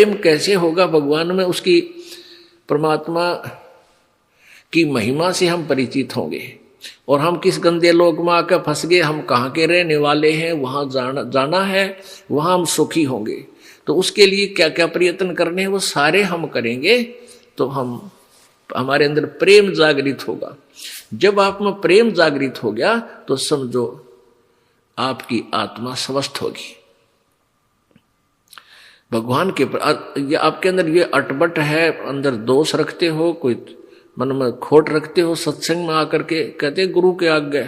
प्रेम कैसे होगा भगवान में, उसकी परमात्मा की महिमा से हम परिचित होंगे। और हम किस गंदे लोक में आकर फंस गए, हम कहाँ के रहने वाले हैं, वहां जाना है, वहां हम सुखी होंगे। तो उसके लिए क्या क्या प्रयत्न करने हैं वो सारे हम करेंगे, तो हमारे अंदर प्रेम जागृत होगा। जब आप में प्रेम जागृत हो गया तो समझो आपकी आत्मा स्वस्थ होगी। भगवान के ये आपके अंदर ये अटबट है, अंदर दोष रखते हो, कोई मन में खोट रखते हो, सत्संग में आकर के कहते गुरु के आगे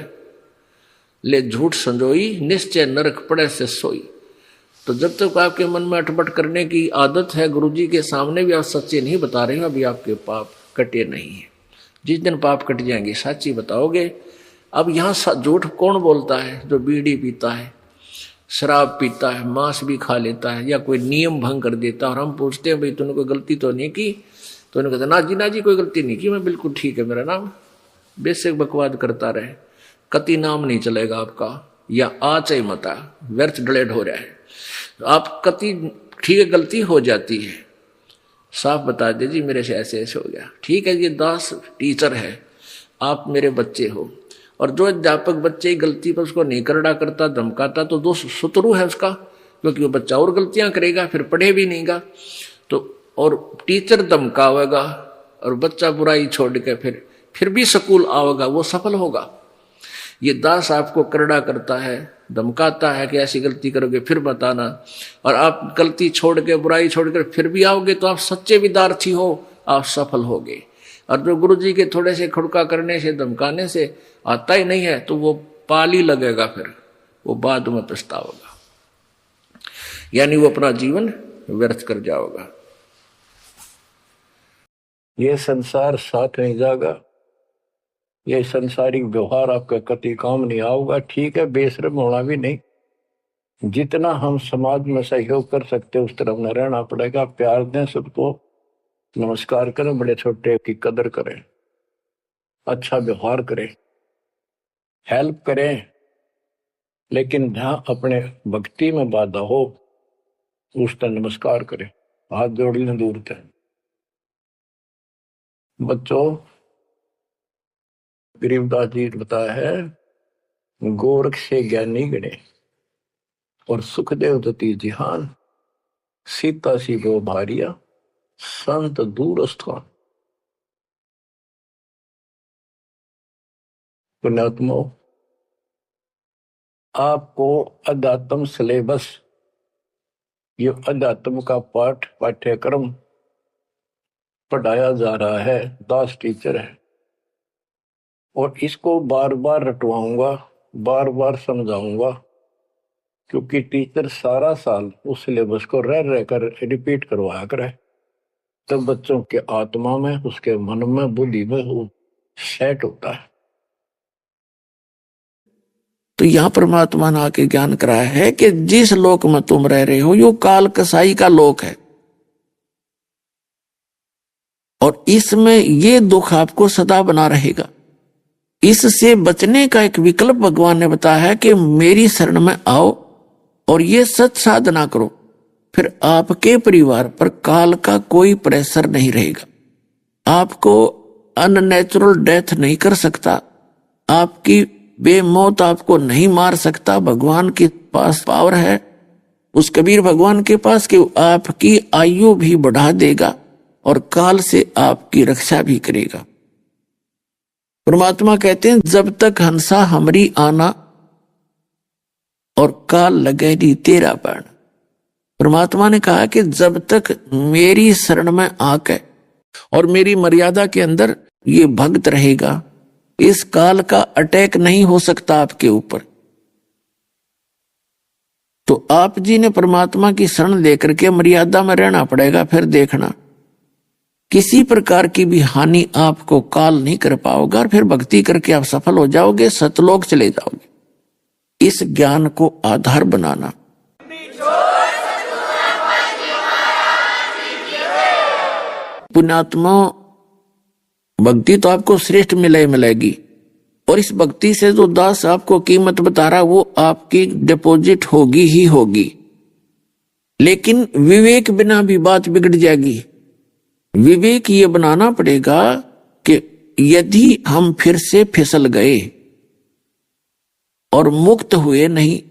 ले झूठ संजोई, निश्चय नरक पड़े से सोई। तो जब तक आपके मन में अटबट करने की आदत है, गुरुजी के सामने भी आप सच्चे नहीं बता रहे हो, अभी आपके पाप कटे नहीं है। जिस दिन पाप कट जाएंगे सच्ची बताओगे। अब यहाँ झूठ कौन बोलता है? जो बीड़ी पीता है, शराब पीता है, मांस भी खा लेता है, या कोई नियम भंग कर देता है। और हम पूछते हैं भाई तूने कोई गलती तो नहीं की? तो उन्होंने कहता ना जी कोई गलती नहीं की, मैं बिल्कुल ठीक है, मेरा नाम। बेशक बकवाद करता रहे, कति नाम नहीं चलेगा आपका, या आचय मता व्यर्थ डलेड हो रहा है। तो आप कति ठीक है, गलती हो जाती है, साफ बता दे जी मेरे से ऐसे ऐसे हो गया, ठीक है। ये दास टीचर है, आप मेरे बच्चे हो, और जो अध्यापक बच्चे की गलती पर उसको नहीं करड़ा करता, धमकाता, तो दोष शत्रु है उसका, क्योंकि वो बच्चा और गलतियां करेगा, फिर पढ़े भी नहींगा। तो और टीचर धमकावेगा और बच्चा बुराई छोड़ के फिर भी स्कूल आवेगा, वो सफल होगा। ये दास आपको करड़ा करता है, धमकाता है कि ऐसी गलती करोगे फिर बताना, और आप गलती छोड़ के बुराई छोड़कर फिर भी आओगे, तो आप सच्चे विद्यार्थी हो, आप सफल होगे। और जो गुरु जी के थोड़े से खुड़का करने से, धमकाने से आता ही नहीं है, तो वो पाली लगेगा, फिर वो बाद में पछतावेगा, यानी वो अपना जीवन व्यर्थ कर जाओगा। ये संसार साथ नहीं जाएगा, ये संसारिक व्यवहार आपका कति काम नहीं आऊगा। ठीक है, बेशर्म होना भी नहीं, जितना हम समाज में सहयोग कर सकते उस तरफ न रहना पड़ेगा। प्यार दें सबको, नमस्कार करें, बड़े छोटे की कदर करें, अच्छा व्यवहार करें, हेल्प करें, लेकिन जहां अपने भक्ति में बाधा हो उस पर नमस्कार करें, हाथ जोड़ लें दूर तक। बच्चों, गरीबदास जी बताया है, गोरख से ज्ञानी गणे और सुखदेव दती जिहान, सीता सी गो भारिया संत दूर स्थान। पुण्यात्मो, आपको अध्यात्म सिलेबस, ये अध्यात्म का पाठ्यक्रम पढ़ाया जा रहा है, दास टीचर है, और इसको बार बार रटवाऊंगा, बार बार समझाऊंगा, क्योंकि टीचर सारा साल उस सिलेबस को रह कर रिपीट करवाया करे, तब बच्चों के आत्मा में, उसके मन में, बुद्धि में वो सेट होता है। तो यहां परमात्मा ने आके ज्ञान कराया है कि जिस लोक में तुम रह रहे हो, यो काल कसाई का लोक है, और इसमें ये दुख आपको सदा बना रहेगा। इससे बचने का एक विकल्प भगवान ने बताया है कि मेरी शरण में आओ और ये सत साधना करो, फिर आपके परिवार पर काल का कोई प्रेशर नहीं रहेगा। आपको अननेचुरल डेथ नहीं कर सकता, आपकी बेमौत आपको नहीं मार सकता। भगवान के पास पावर है, उस कबीर भगवान के पास, कि आपकी आयु भी बढ़ा देगा और काल से आपकी रक्षा भी करेगा। परमात्मा कहते हैं, जब तक हंसा हमरी आना और काल लगे दी तेरा बाण। परमात्मा ने कहा कि जब तक मेरी शरण में आके और मेरी मर्यादा के अंदर ये भक्त रहेगा, इस काल का अटैक नहीं हो सकता आपके ऊपर। तो आप जी ने परमात्मा की शरण लेकर के मर्यादा में रहना पड़ेगा। फिर देखना, किसी प्रकार की भी हानि आपको काल नहीं कर पाओगे, और फिर भक्ति करके आप सफल हो जाओगे, सतलोक चले जाओगे। इस ज्ञान को आधार बनाना। पुण्यात्मा, भक्ति तो आपको श्रेष्ठ मिलेगी, और इस भक्ति से जो दास आपको कीमत बता रहा, वो आपकी डिपॉजिट होगी ही होगी। लेकिन विवेक बिना भी बात बिगड़ जाएगी। विवेक ये बनाना पड़ेगा कि यदि हम फिर से फिसल गए और मुक्त हुए नहीं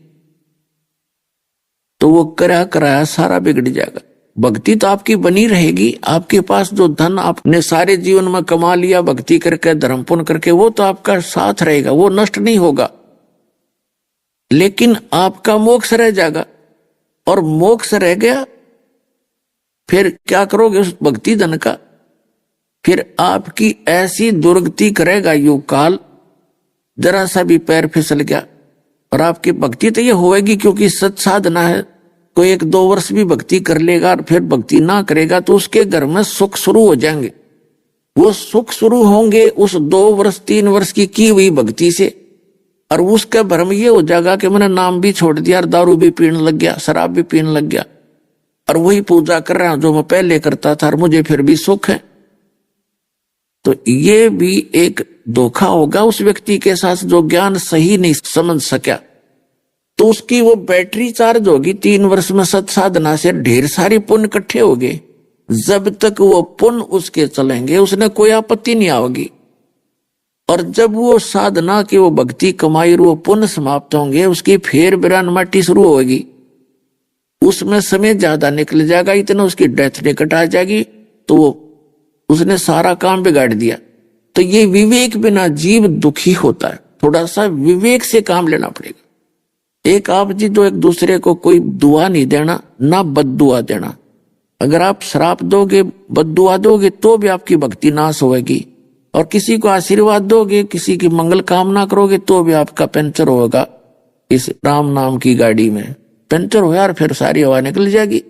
तो वो करा कराया सारा बिगड़ जाएगा। भक्ति तो आपकी बनी रहेगी, आपके पास जो धन आपने सारे जीवन में कमा लिया भक्ति करके धर्म पुण्य करके, वो तो आपका साथ रहेगा, वो नष्ट नहीं होगा, लेकिन आपका मोक्ष रह जाएगा। और मोक्ष रह गया फिर क्या करोगे उस भक्ति धन का? फिर आपकी ऐसी दुर्गति करेगा युग काल, जरा सा भी पैर फिसल गया। और आपकी भक्ति तो ये होएगी क्योंकि सत साधना है। कोई 1-2 वर्ष भी भक्ति कर लेगा और फिर भक्ति ना करेगा तो उसके घर में सुख शुरू हो जाएंगे। वो सुख शुरू होंगे उस 2 वर्ष 3 वर्ष की हुई भक्ति से, और उसका भ्रम ये हो जाएगा कि मैंने नाम भी छोड़ दिया और दारू भी पीने लग गया, शराब भी पीने लग गया, और वही पूजा कर रहा हूं जो मैं पहले करता था और मुझे फिर भी सुख है। तो ये भी एक धोखा होगा उस व्यक्ति के साथ जो ज्ञान सही नहीं समझ सका। तो उसकी वो बैटरी चार्ज होगी 3 वर्ष में सत साधना से, ढेर सारे पुण्य इकट्ठे हो गए। जब तक वो पुण्य उसके चलेंगे उसने कोई आपत्ति नहीं आओगी, और जब वो साधना की वो भक्ति कमाई और वो पुण्य समाप्त होंगे उसकी फिर बिरान माटी शुरू होगी। उसमें समय ज्यादा निकल जाएगा, इतना उसकी डेथ निकट आ जाएगी, तो वो उसने सारा काम बिगाड़ दिया। तो ये विवेक बिना जीव दुखी होता है। थोड़ा सा विवेक से काम लेना पड़ेगा। एक आप जी जो एक दूसरे को कोई दुआ नहीं देना, ना बद्दुआ देना। अगर आप श्राप दोगे बद्दुआ दोगे तो भी आपकी भक्ति नाश होगी, और किसी को आशीर्वाद दोगे किसी की मंगल कामना करोगे तो भी आपका पंचर होगा। इस राम नाम की गाड़ी में पंचर हो यार, फिर सारी हवा निकल जाएगी।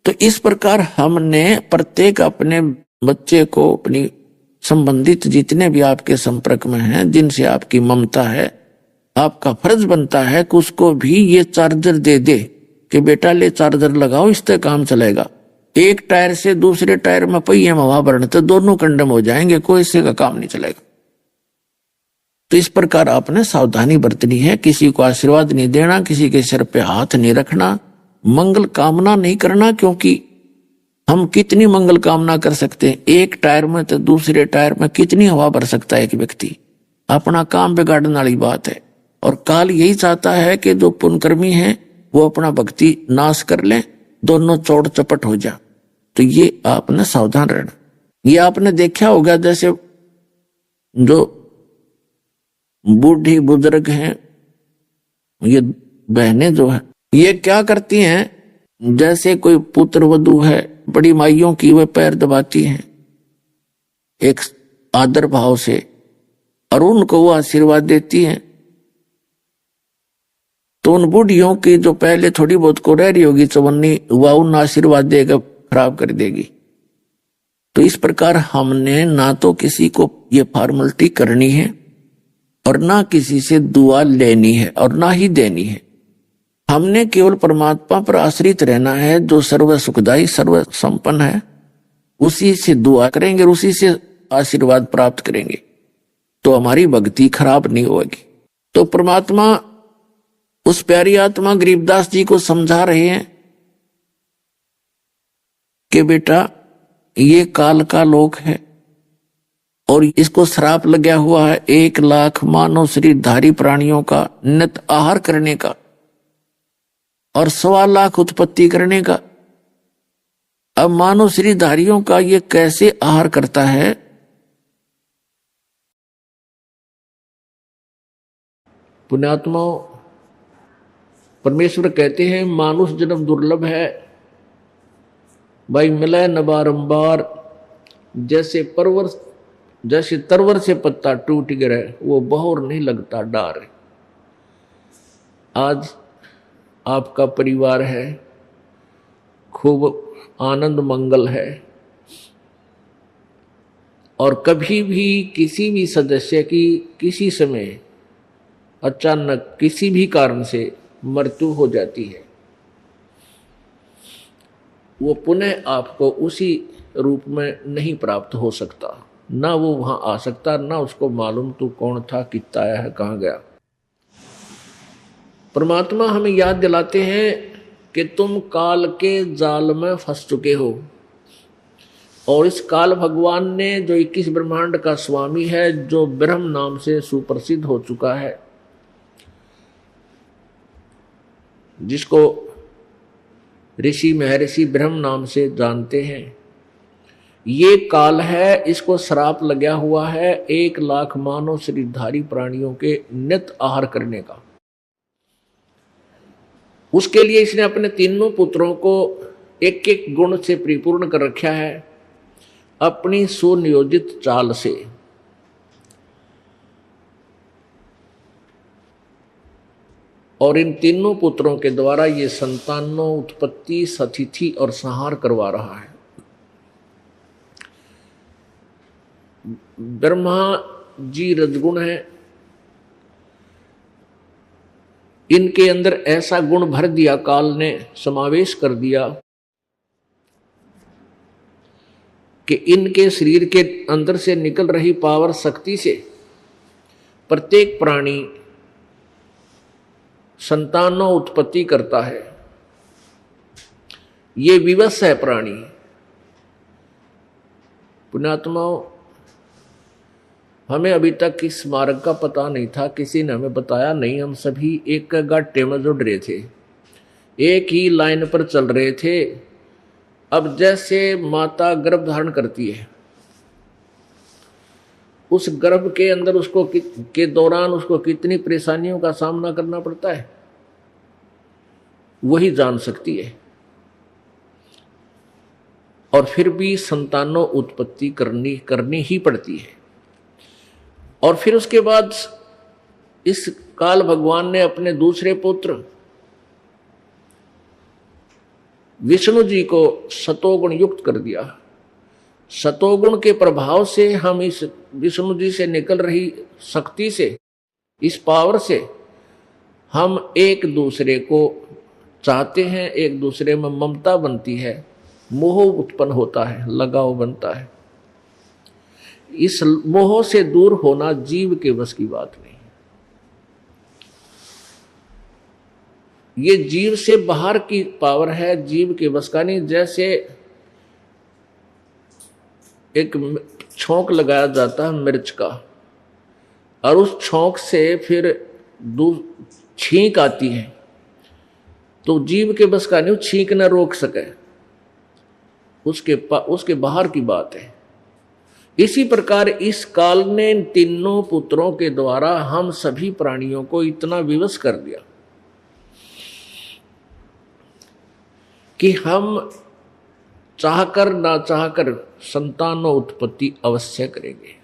तो इस प्रकार हमने प्रत्येक अपने बच्चे को, अपनी संबंधित जितने भी आपके संपर्क में हैं, जिनसे आपकी ममता है, आपका फर्ज बनता है कि उसको भी ये चार्जर दे दे कि बेटा ले चार्जर लगाओ, इससे काम चलेगा। एक टायर से दूसरे टायर में पहिए में हवा भरने तो दोनों कंडम हो जाएंगे, कोई इससे का काम नहीं चलेगा। तो इस प्रकार आपने सावधानी बरतनी है। किसी को आशीर्वाद नहीं देना, किसी के सिर पे हाथ नहीं रखना, मंगल कामना नहीं करना, क्योंकि हम कितनी मंगल कामना कर सकते हैं। एक टायर में तो दूसरे टायर में कितनी हवा भर सकता है एक व्यक्ति। अपना काम बिगाड़ने वाली बात है। और काल यही चाहता है कि जो पुण्यकर्मी है वो अपना भक्ति नाश कर ले, दोनों चौड़ चपट हो जा। तो ये आपने सावधान रहना। ये आपने देखा होगा, जैसे जो बूढ़ी बुजुर्ग हैं, ये बहनें जो है, ये क्या करती हैं, जैसे कोई पुत्र वधू है, बड़ी माइयों की वे पैर दबाती हैं एक आदर भाव से, और उनको वो आशीर्वाद देती हैं। तो उन बूढ़ियों की जो पहले थोड़ी बहुत को रह रही होगी चवन्नी, वह उन आशीर्वाद देगा खराब कर देगी। तो इस प्रकार हमने ना तो किसी को ये फॉर्मेलिटी करनी है और ना किसी से दुआ लेनी है और ना ही देनी है। हमने केवल परमात्मा पर आश्रित रहना है जो सर्व सुखदाई सर्व संपन्न है। उसी से दुआ करेंगे, उसी से आशीर्वाद प्राप्त करेंगे, तो हमारी भक्ति खराब नहीं होगी। तो परमात्मा उस प्यारी आत्मा गरीबदास जी को समझा रहे हैं कि बेटा ये काल का लोक है और इसको श्राप लगा हुआ है 1 लाख मानव शरीरधारी प्राणियों का नित आहार करने का और 1.25 लाख उत्पत्ति करने का। अब मानव शरीरधारियों का ये कैसे आहार करता है? पुण्यात्माओं, परमेश्वर कहते हैं मानुष जन्म दुर्लभ है भाई, मिले न बारंबार। जैसे तरवर से पत्ता टूट गिरे वो बहोर नहीं लगता डार। आज आपका परिवार है, खूब आनंद मंगल है, और कभी भी किसी भी सदस्य की किसी समय अचानक किसी भी कारण से मृत्यु हो जाती है, वो पुनः आपको उसी रूप में नहीं प्राप्त हो सकता, ना वो वहां आ सकता, ना उसको मालूम तू कौन था, कितना है, कहां गया। परमात्मा हमें याद दिलाते हैं कि तुम काल के जाल में फंस चुके हो। और इस काल भगवान ने, जो 21 ब्रह्मांड का स्वामी है, जो ब्रह्म नाम से सुप्रसिद्ध हो चुका है, जिसको ऋषि महर्षि ब्रह्म नाम से जानते हैं, ये काल है, इसको श्राप लगा हुआ है 1 लाख मानव शरीरधारी प्राणियों के नित्य आहार करने का। उसके लिए इसने अपने तीनों पुत्रों को एक एक गुण से परिपूर्ण कर रखा है अपनी सुनियोजित चाल से। और इन तीनों पुत्रों के द्वारा ये संतानों उत्पत्ति, सतिथि और संहार करवा रहा है। ब्रह्मा जी रजगुण है, इनके अंदर ऐसा गुण भर दिया काल ने, समावेश कर दिया कि इनके शरीर के अंदर से निकल रही पावर शक्ति से प्रत्येक प्राणी संतानों उत्पत्ति करता है। ये विवश है प्राणी। पुण्यात्माओं, हमें अभी तक इस मार्ग का पता नहीं था, किसी ने हमें बताया नहीं। हम सभी एक गाटे में जुड़ रहे थे, एक ही लाइन पर चल रहे थे। अब जैसे माता गर्भ धारण करती है, उस गर्भ के अंदर उसको के दौरान उसको कितनी परेशानियों का सामना करना पड़ता है, वही जान सकती है। और फिर भी संतानों उत्पत्ति करनी ही पड़ती है। और फिर उसके बाद इस काल भगवान ने अपने दूसरे पुत्र विष्णु जी को सतोगुण युक्त कर दिया। सतोगुण के प्रभाव से हम इस विष्णु जी से निकल रही शक्ति से, इस पावर से हम एक दूसरे को चाहते हैं, एक दूसरे में ममता बनती है, मोह उत्पन्न होता है, लगाव बनता है। इस मोह से दूर होना जीव के बस की बात नहीं। ये जीव से बाहर की पावर है, जीव के बस का नहीं। जैसे एक छौंक लगाया जाता है मिर्च का, और उस छौंक से फिर छींक आती है, तो जीव के बस का नहीं, छींक न रोक सके, उसके बाहर की बात है। इसी प्रकार इस काल ने इन तीनों पुत्रों के द्वारा हम सभी प्राणियों को इतना विवश कर दिया कि हम चाहकर ना चाहकर संतानों उत्पत्ति अवश्य करेंगे।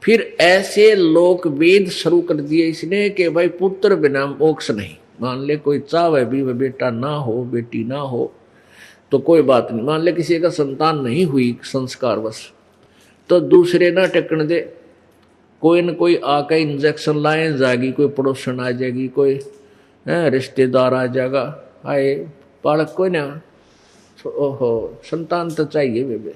फिर ऐसे लोक वेद शुरू कर दिए इसने कि भाई पुत्र बिना मोक्ष नहीं। मान ले कोई चाहे भी वह बेटा ना हो, बेटी ना हो, तो कोई बात नहीं। मान ले किसी का संतान नहीं हुई संस्कारवश, तो दूसरे ना टेकन दे, कोई न कोई आकर इंजेक्शन लाए जाएगी, कोई पड़ोसन आ जाएगी, कोई रिश्तेदार आ जाएगा, आए बालक कोई ना, ओहो संतान तो चाहिए बेबे।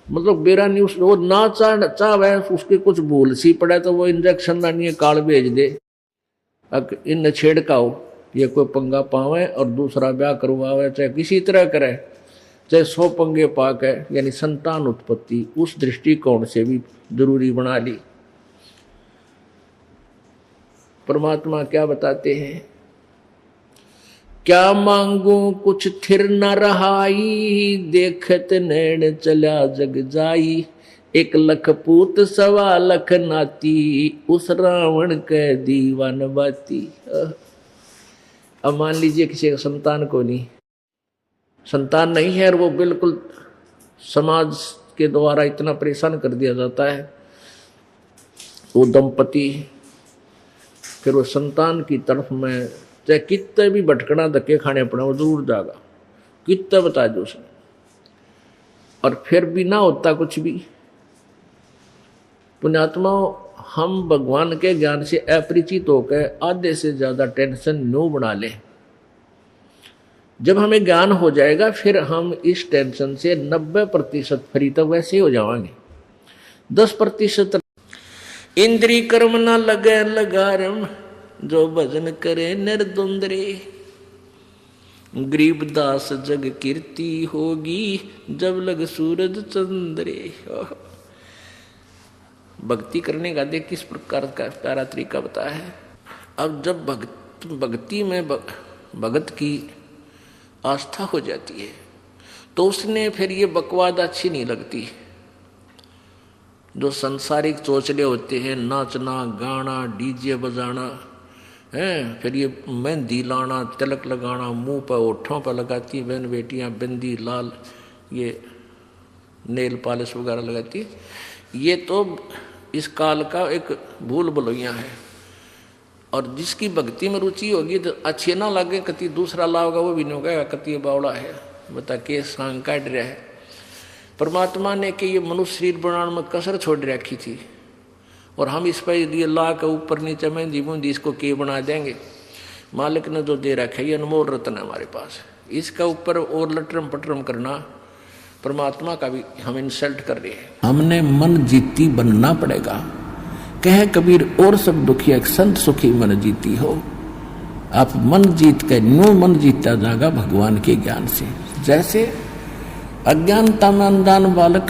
मतलब बेरा नहीं, वो ना चाहे उसके कुछ भूल सी पड़े तो वो इंजेक्शन लानी काल भेज दे, इन छेड़काओ, ये कोई पंगा पावे और दूसरा ब्याह करवावे, चाहे किसी तरह करे, चाहे 100 पंगे पाक है। यानी संतान उत्पत्ति उस दृष्टिकोण से भी जरूरी बना ली। परमात्मा क्या बताते हैं, क्या मांगू कुछ थिर न रहाई, देखत नैन चला जग जाई, 1 लख पूत 1.25 लाख नाती, उस रावण के दीवान बाती। अब मान लीजिए किसी का संतान को नहीं, संतान नहीं है, और वो बिल्कुल समाज के द्वारा इतना परेशान कर दिया जाता है, वो दंपति फिर वो संतान की तरफ में चाहे कितने भी भटकना धक्के खाने पड़े वो जरूर जाएगा, कितना बता दो उसने, और फिर भी ना होता कुछ भी। पुण्यात्माओं, हम भगवान के ज्ञान से अपरिचित होकर आधे से ज्यादा टेंशन न्यू बना लें। जब हमें ज्ञान हो जाएगा फिर हम इस टेंशन से 90% फ्री तो वैसे ही हो जाएंगे। 10% इंद्री कर्म न लगे लगारम, जो भजन करे निर्द्वंद्री। गरीबदास जग कीर्ति होगी जब लग सूरज चंद्रे। भक्ति करने का देख किस प्रकार का प्यारा तरीका बताया है। अब जब भक्ति में भगत की आस्था हो जाती है तो उसने फिर ये बकवाद अच्छी नहीं लगती। जो संसारिक चोचले होते हैं, नाचना गाना डीजे बजाना है, फिर ये मेहंदी लाना तिलक लगाना, मुंह पर ओठों पर लगाती हैं बहन बेटियां, बिंदी लाल ये नेल पॉलिश वगैरह लगाती है। ये तो इस काल का एक भूल भुलैया है। और जिसकी भक्ति में रुचि होगी तो अच्छे ना लगे कति दूसरा लाओगा वो भी नहीं होगा कति बावड़ा है बता के सांग काट रहा है। परमात्मा ने कि ये मनुष्य शरीर बनाने में कसर छोड़ रखी थी और हम इस पर ये ला के ऊपर नीचे मेहंदी बूंदी इसको के बना देंगे। मालिक ने जो दे रखा है ये अनमोल रत्न है हमारे पास, इसका ऊपर और लटरम पटरम करना परमात्मा का भी हम इंसल्ट कर रहे हैं। हमने मन जीती बनना पड़ेगा। कहे कबीर और सब दुखिया संत सुखी मन जीती हो। आप मन जीत के न्यू मन जीता जाएगा भगवान के ज्ञान से। जैसे अज्ञानता में अनजान बालक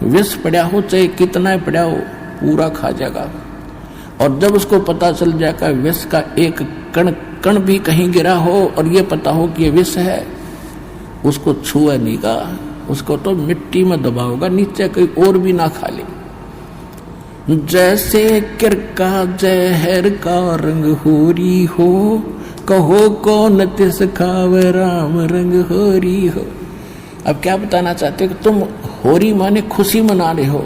विष पड़ा हो चाहे कितना पड़ा हो पूरा खा जाएगा। और जब उसको पता चल जाएगा विष का एक कण कण भी कहीं गिरा हो और ये पता हो कि ये विष है, उसको छुआ नहीं गा, उसको तो मिट्टी में दबाओगा नीचे कोई और भी ना खा ले। जैसे किरका जहर का रंग होरी हो, कहो कौन तिस खावे राम रंग होरी हो। अब क्या बताना चाहते हो कि तुम होरी माने खुशी मना रहे हो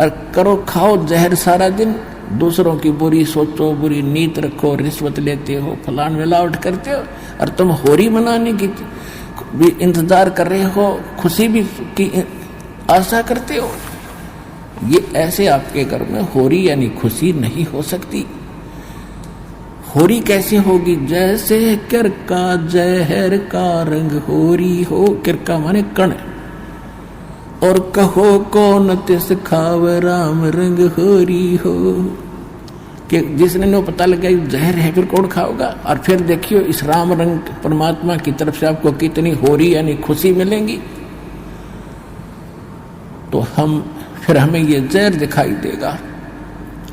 और करो खाओ जहर सारा दिन, दूसरों की बुरी सोचो, बुरी नीत रखो, रिश्वत लेते हो, फलान मिलावट करते हो और तुम होरी मनाने की भी इंतजार कर रहे हो, खुशी भी की आशा करते हो। ये ऐसे आपके घर में होरी यानी खुशी नहीं हो सकती। होरी कैसे होगी? जैसे किरका जहर का रंग होरी हो, किरका माने कण, और कहो कौन तिस खाव राम रंग होरी हो, कि जिसने नो पता लगा जहर है फिर कौन खाओगा। और फिर देखियो इस राम रंग परमात्मा की तरफ से आपको कितनी होरी यानी खुशी मिलेंगी। तो फिर हमें ये जहर दिखाई देगा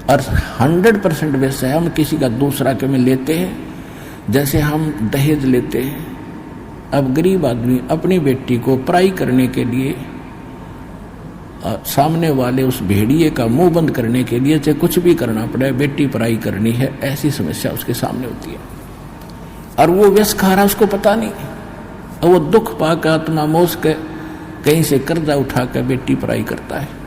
और 100% वैसे हम किसी का दूसरा के में लेते हैं। जैसे हम दहेज लेते हैं। अब गरीब आदमी अपनी बेटी को पराई करने के लिए सामने वाले उस भेड़िए का मुंह बंद करने के लिए चाहे कुछ भी करना पड़े, बेटी पराई करनी है, ऐसी समस्या उसके सामने होती है। और वो व्यस खा रहा उसको पता नहीं, और वो दुख पाकर आत्मा मोस के कहीं से कर्जा उठा कर बेटी पराई करता है।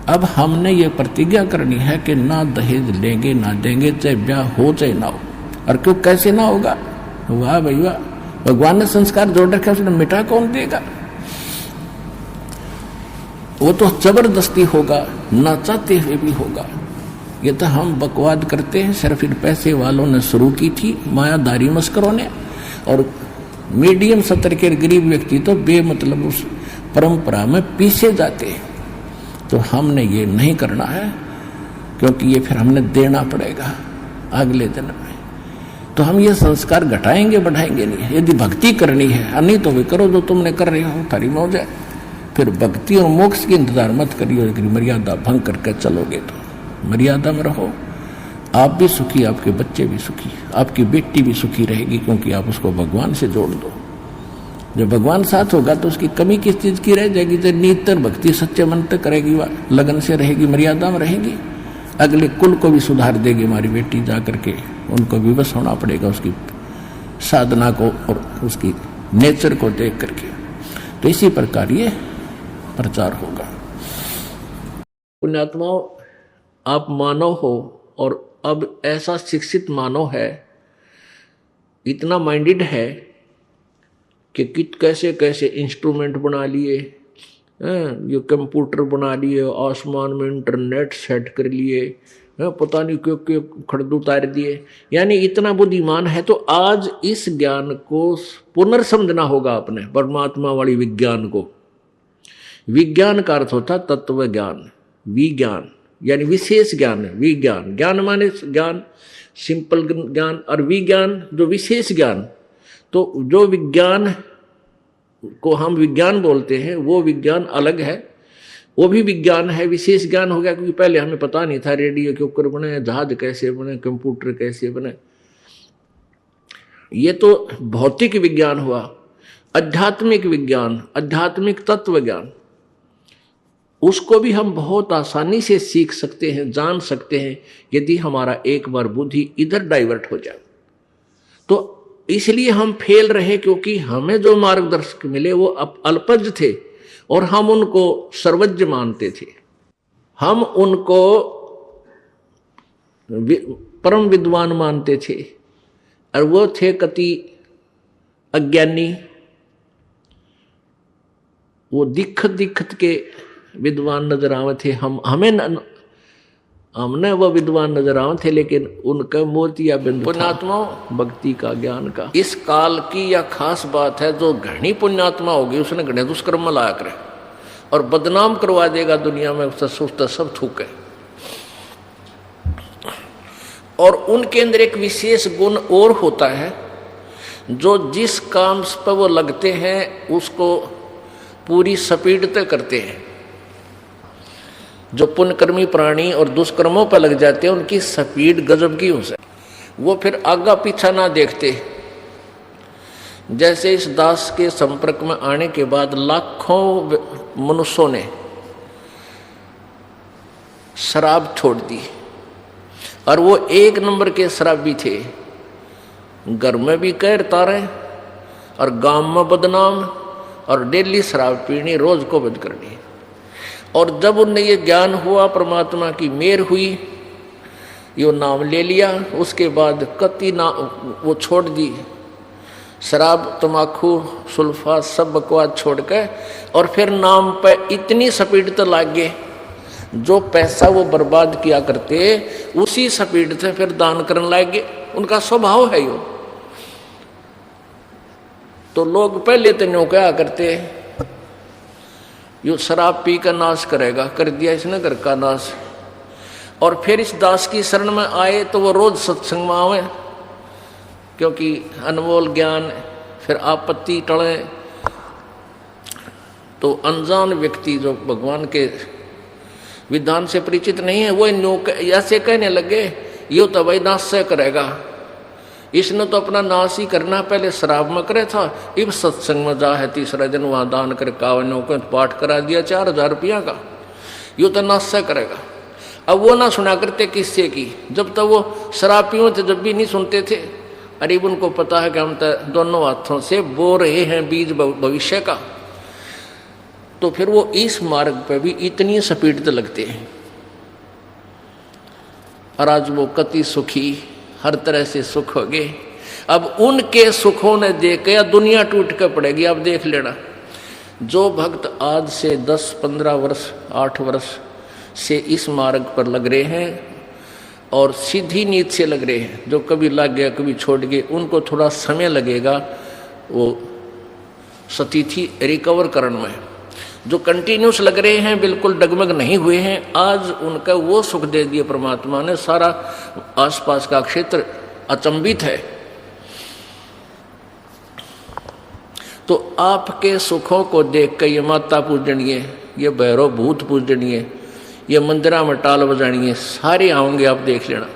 अब हमने ये प्रतिज्ञा करनी है कि ना दहेज लेंगे ना देंगे, चाहे ब्याह हो चाहे ना हो। और क्यों कैसे ना होगा? वाह भाई वाह, भगवान ने संस्कार जोड़ रखा, उसने मिटा कौन देगा? वो तो जबरदस्ती होगा, ना चाहते हुए भी होगा। ये तो हम बकवाद करते हैं, सिर्फ इन पैसे वालों ने शुरू की थी, मायादारी मस्करों ने। और मीडियम सत्र के गरीब व्यक्ति तो बेमतलब उस परंपरा में पीछे जाते हैं। तो हमने ये नहीं करना है, क्योंकि ये फिर हमने देना पड़ेगा अगले जन्म में। तो हम ये संस्कार घटाएंगे बढ़ाएंगे नहीं। यदि भक्ति करनी है, नहीं तो वे करो जो तुमने कर रहे हो, थारी मौज है। फिर भक्ति और मोक्ष की इंतजार मत करियो। लेकिन मर्यादा भंग करके चलोगे तो मर्यादा में रहो, आप भी सुखी, आपके बच्चे भी सुखी, आपकी बेटी भी सुखी रहेगी, क्योंकि आप उसको भगवान से जोड़ दो। जब भगवान साथ होगा तो उसकी कमी किस चीज की रह जाएगी? जब नितर भक्ति सच्चे मन तक करेगी, लगन से रहेगी, मर्यादा में रहेगी, अगले कुल को भी सुधार देगी हमारी बेटी। जा करके उनको विवश होना पड़ेगा उसकी साधना को और उसकी नेचर को देख करके। तो इसी प्रकार ये प्रचार होगा। पुण्यात्माओं, आप मानव हो और अब ऐसा शिक्षित मानव है, इतना माइंडेड है कि कैसे कैसे इंस्ट्रूमेंट बना लिए, ये कंप्यूटर बना लिए, आसमान में इंटरनेट सेट कर लिए, पता नहीं क्यों क्यों खड़द उतार दिए। यानी इतना बुद्धिमान है। तो आज इस ज्ञान को पुनर्समझना होगा अपने परमात्मा वाली विज्ञान को। विज्ञान का अर्थ होता तत्व ज्ञान, विज्ञान यानी विशेष ज्ञान। विज्ञान, ज्ञान माने ज्ञान, सिंपल ज्ञान, और विज्ञान जो विशेष ज्ञान। तो जो विज्ञान को हम विज्ञान बोलते हैं वो विज्ञान अलग है, वो भी विज्ञान है, विशेष ज्ञान हो गया, क्योंकि पहले हमें पता नहीं था रेडियो के उपकरण बने, जहाज कैसे बने, कंप्यूटर कैसे बने। ये तो भौतिक विज्ञान हुआ। आध्यात्मिक विज्ञान, आध्यात्मिक तत्व ज्ञान, उसको भी हम बहुत आसानी से सीख सकते हैं, जान सकते हैं, यदि हमारा एक बार बुद्धि इधर डाइवर्ट हो जाए। तो इसलिए हम फेल रहे, क्योंकि हमें जो मार्गदर्शक मिले वो अल्पज्ञ थे और हम उनको सर्वज्ञ मानते थे, हम उनको परम विद्वान मानते थे, और वो थे कति अज्ञानी। वो दिखत के विद्वान नजर आवे थे, हमने वो विद्वान नजर आवे थे, लेकिन उनका मोतिया बिंदु पुण्यात्मा भक्ति का, ज्ञान का। इस काल की यह खास बात है, जो घनी पुण्यात्मा होगी उसने घने दुष्कर्म में लाया करे और बदनाम करवा देगा दुनिया में, उसका सब थूके। और उनके अंदर एक विशेष गुण और होता है, जो जिस काम पर वो लगते हैं उसको पूरी स्पीड तक करते हैं। जो पुण्यकर्मी प्राणी और दुष्कर्मों पर लग जाते हैं उनकी स्पीड गजब की हो सकती, वो फिर आगा पीछा ना देखते। जैसे इस दास के संपर्क में आने के बाद लाखों मनुष्यों ने शराब छोड़ दी, और वो एक नंबर के शराबी थे, घर में भी कहर तारे और गांव में बदनाम, और डेली शराब पीनी, रोज को बंद करनी। और जब उन्हें ये ज्ञान हुआ, परमात्मा की मेहर हुई, यो नाम ले लिया, उसके बाद कति ना वो छोड़ दी शराब, तमाकू, सुल्फा, सब बकवास छोड़ के, और फिर नाम पे इतनी स्पीड तो लाग गए, जो पैसा वो बर्बाद किया करते उसी स्पीड से फिर दान करने लग गए। उनका स्वभाव है यो। तो लोग पहले तो न्यों क्या करते, यो शराब पी कर नाश करेगा, कर दिया इसने घर का नाश। और फिर इस दास की शरण में आए तो वो रोज सत्संग में आवे, क्योंकि अनमोल ज्ञान, फिर आपत्ति टले। तो अनजान व्यक्ति जो भगवान के विधान से परिचित नहीं है, वो ऐसे कहने लगे, यो तो भाई नाश से करेगा, इसने तो अपना नाश ही करना, पहले शराब में करे था, इब सत्संग में जा है, तीसरा दिन वहां दान कर कावनों को पाठ करा दिया 4000 रुपया का, यो तो नाश से करेगा। अब वो ना सुना करते किससे की, जब तक वो शराब पियो थे जब भी नहीं सुनते थे। अरे उनको पता है कि हम तो दोनों हाथों से बो रहे हैं बीज भविष्य का। तो फिर वो इस मार्ग पे भी इतनी स्पीड तो लगते हैं, और आज वो कति सुखी, हर तरह से सुख हो गए। अब उनके सुखों ने देख के दुनिया टूट कर पड़ेगी। अब देख लेना, जो भक्त आज से 10-15 वर्ष 8 वर्ष से इस मार्ग पर लग रहे हैं और सीधी नीति से लग रहे हैं, जो कभी लग गया कभी छोड़ गए, उनको थोड़ा समय लगेगा वो स्थिति रिकवर करने में। जो कंटिन्यूस लग रहे हैं, बिल्कुल डगमग नहीं हुए हैं, आज उनका वो सुख दे दिया परमात्मा ने, सारा आसपास का क्षेत्र अचंभित है। तो आपके सुखों को देख कर ये माता पूजनीय, ये भैरव भूत पूजनीय, ये मंदिरा में टाल बजानिए, सारे आओगे, आप देख लेना।